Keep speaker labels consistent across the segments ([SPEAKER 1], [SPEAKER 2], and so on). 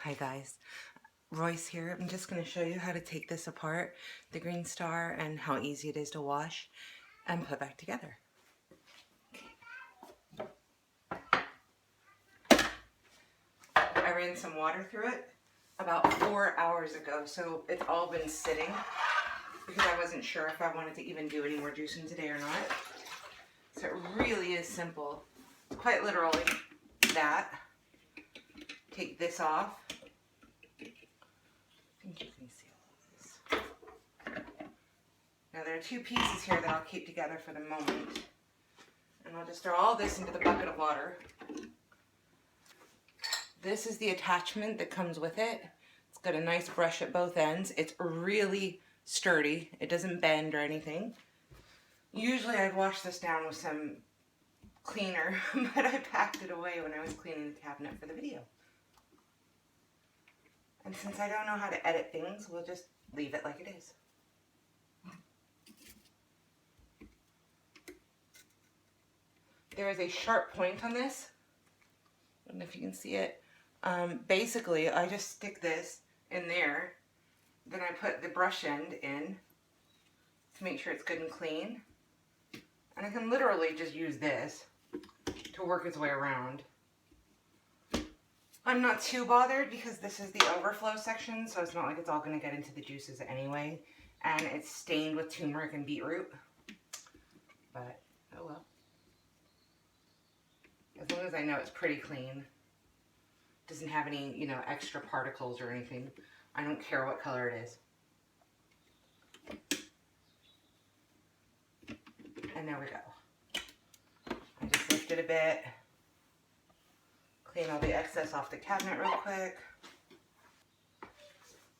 [SPEAKER 1] Hi guys, Royce here. I'm just going to show you how to take this apart, the Green Star, and how easy it is to wash and put back together. I ran some water through it about 4 hours ago, so it's all been sitting because I wasn't sure if I wanted to even do any more juicing today or not. So it really is simple. It's quite literally that. Take this off. I think you can see all of this. Now there are two pieces here that I'll keep together for the moment. And I'll just throw all this into the bucket of water. This is the attachment that comes with it. It's got a nice brush at both ends. It's really sturdy. It doesn't bend or anything. Usually I'd wash this down with some cleaner, but I packed it away when I was cleaning the cabinet for the video. And since I don't know how to edit things, we'll just leave it like it is. There is a sharp point on this. I don't know if you can see it. Basically, I just stick this in there. Then I put the brush end in to make sure it's good and clean. And I can literally just use this to work its way around. I'm not too bothered because this is the overflow section, so it's not like it's all going to get into the juices anyway. And it's stained with turmeric and beetroot. But, oh well. As long as I know it's pretty clean. Doesn't have any, extra particles or anything. I don't care what color it is. And there we go. I just lift it a bit. Clean all the excess off the cabinet real quick.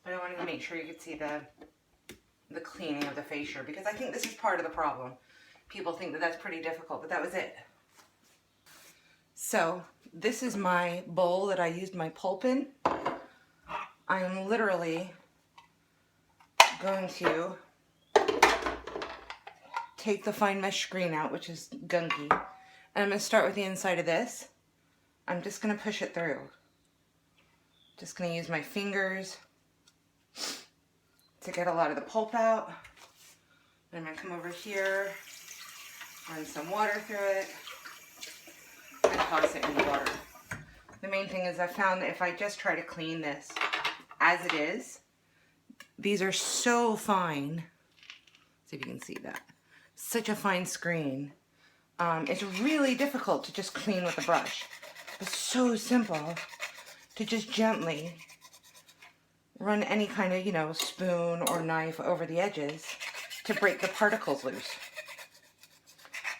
[SPEAKER 1] But I wanted to make sure you could see the cleaning of the fascia, because I think this is part of the problem. People think that that's pretty difficult, but that was it. So this is my bowl that I used my pulp in. I am literally going to take the fine mesh screen out, which is gunky, and I'm going to start with the inside of this. I'm just going to push it through. Just going to use my fingers to get a lot of the pulp out. Then I'm going to come over here, run some water through it, and toss it in the water. The main thing is I found that if I just try to clean this as it is, these are so fine. See if you can see that. Such a fine screen. It's really difficult to just clean with a brush. It's so simple to just gently run any kind of, spoon or knife over the edges to break the particles loose.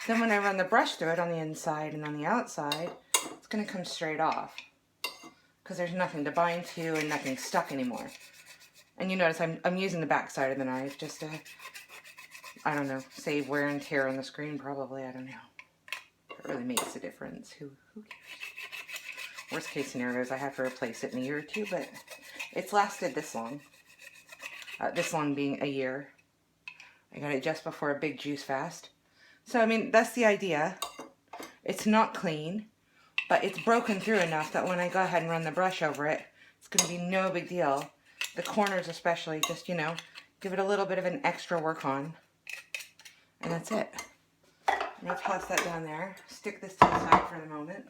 [SPEAKER 1] Then when I run the brush through it on the inside and on the outside, it's going to come straight off because there's nothing to bind to and nothing stuck anymore. And you notice I'm using the back side of the knife just to, I don't know, save wear and tear on the screen probably, I don't know. It really makes a difference. Who cares? Worst case scenario is I have to replace it in a year or two, but it's lasted this long. This long being a year. I got it just before a big juice fast. So, I mean, that's the idea. It's not clean, but it's broken through enough that when I go ahead and run the brush over it, it's going to be no big deal. The corners especially, just, give it a little bit of an extra work on. And that's it. I'm going to toss that down there. Stick this to the side for the moment.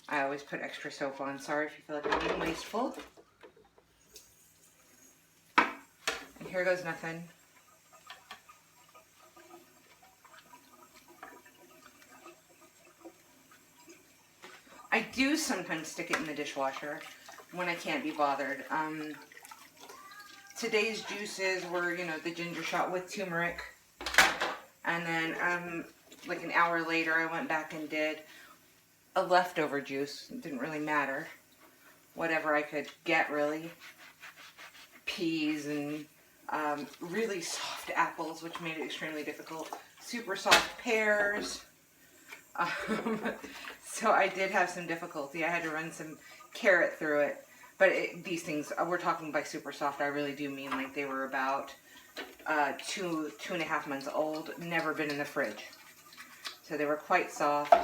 [SPEAKER 1] I always put extra soap on. Sorry if you feel like I'm being wasteful. And here goes nothing. I do sometimes stick it in the dishwasher when I can't be bothered. Today's juices were, the ginger shot with turmeric. And then, like an hour later, I went back and did a leftover juice. It didn't really matter. Whatever I could get, really. Peas and really soft apples, which made it extremely difficult. Super soft pears. So I did have some difficulty. I had to run some carrot through it. But these things, we're talking by super soft. I really do mean like they were about 2.5 months old. Never been in the fridge. So they were quite soft.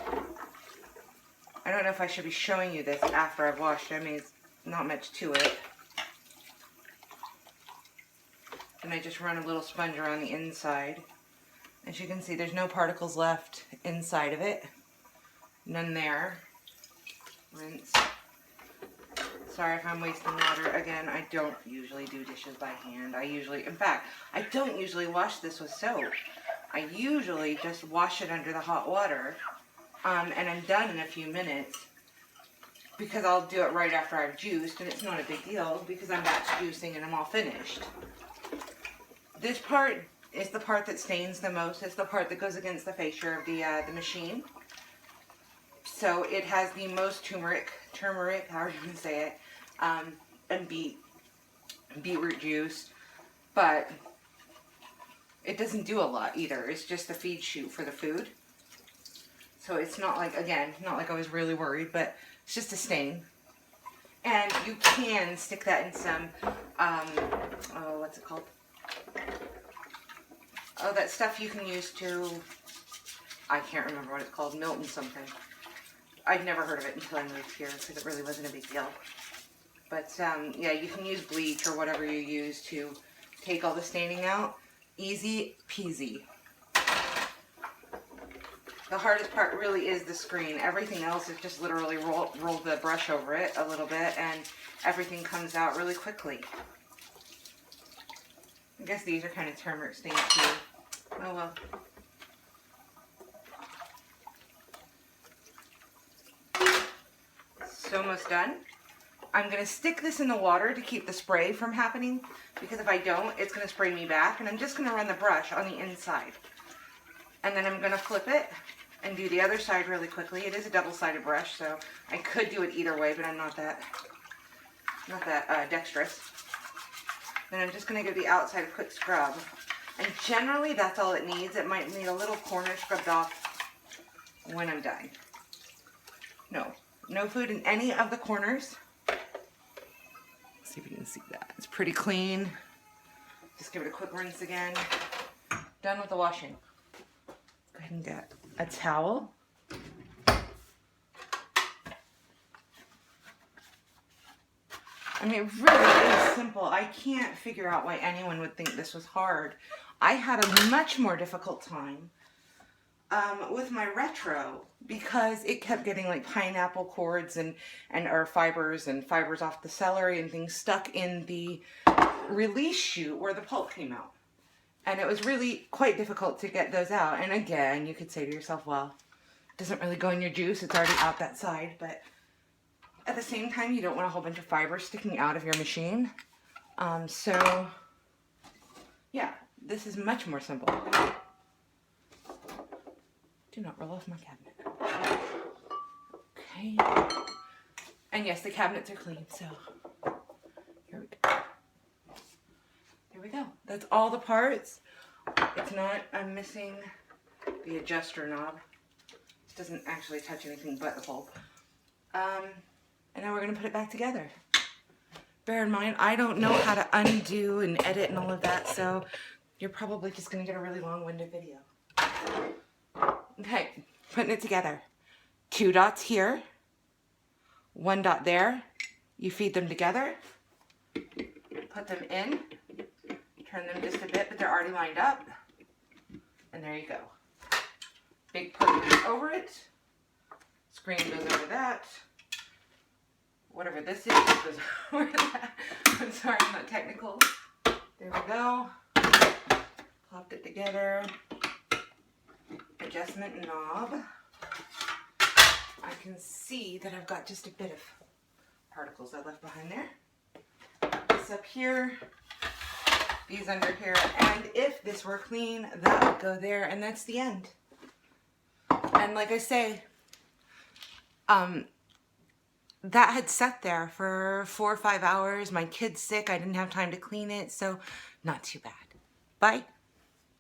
[SPEAKER 1] I don't know if I should be showing you this after I've washed. I mean, it's not much to it. And I just run a little sponge around the inside. As you can see, there's no particles left inside of it. None there. Rinse. Sorry if I'm wasting water. Again, I don't usually do dishes by hand. In fact, I don't usually wash this with soap. I usually just wash it under the hot water, and I'm done in a few minutes, because I'll do it right after I've juiced, and it's not a big deal because I'm batch juicing and I'm all finished. This part is the part that stains the most. It's the part that goes against the fascia of the machine. So it has the most turmeric, however you can say it, and beetroot juice, but it doesn't do a lot either. It's just the feed chute for the food. So it's not like, again, not like I was really worried, but it's just a stain. And you can stick that in some, oh, what's it called? Oh, that stuff you can use to, I can't remember what it's called, Milton something. I'd never heard of it until I moved here because it really wasn't a big deal. But yeah, you can use bleach or whatever you use to take all the staining out. Easy peasy. The hardest part really is the screen. Everything else is just literally roll the brush over it a little bit and everything comes out really quickly. I guess these are kind of turmeric stains too. Oh well. It's almost done. I'm going to stick this in the water to keep the spray from happening, because if I don't, it's going to spray me back, and I'm just going to run the brush on the inside. And then I'm going to flip it and do the other side really quickly. It is a double-sided brush, so I could do it either way, but I'm not that dexterous. Then I'm just going to give the outside a quick scrub. And generally, that's all it needs. It might need a little corner scrubbed off when I'm done. No food in any of the corners. Let's see if you can see that. It's pretty clean. Just give it a quick rinse again. Done with the washing. Go ahead and get a towel. I mean, it really is simple. I can't figure out why anyone would think this was hard. I had a much more difficult time with my Retro, because it kept getting like pineapple cords and or fibers off the celery and things stuck in the release chute where the pulp came out. And it was really quite difficult to get those out. And again, you could say to yourself, well, it doesn't really go in your juice. It's already out that side. But at the same time, you don't want a whole bunch of fibers sticking out of your machine. So yeah, this is much more simple. Do not roll off my cabinet. Okay. And yes, the cabinets are clean, so here we go. There we go. That's all the parts. It's not, I'm missing the adjuster knob. It doesn't actually touch anything but the pulp. And now we're going to put it back together. Bear in mind, I don't know how to undo and edit and all of that, so you're probably just going to get a really long-winded video. Okay, putting it together. 2 dots here, 1 dot there. You feed them together, put them in, turn them just a bit, but they're already lined up. And there you go. Big part goes over it. Screen goes over that. Whatever this is goes over that. I'm sorry, I'm not technical. There we go. Plopped it together. Adjustment knob. I can see that I've got just a bit of particles I left behind there. This up here, these under here, and if this were clean, that would go there, and that's the end. And like I say, that had sat there for 4 or 5 hours. My kid's sick. I didn't have time to clean it, so not too bad. Bye.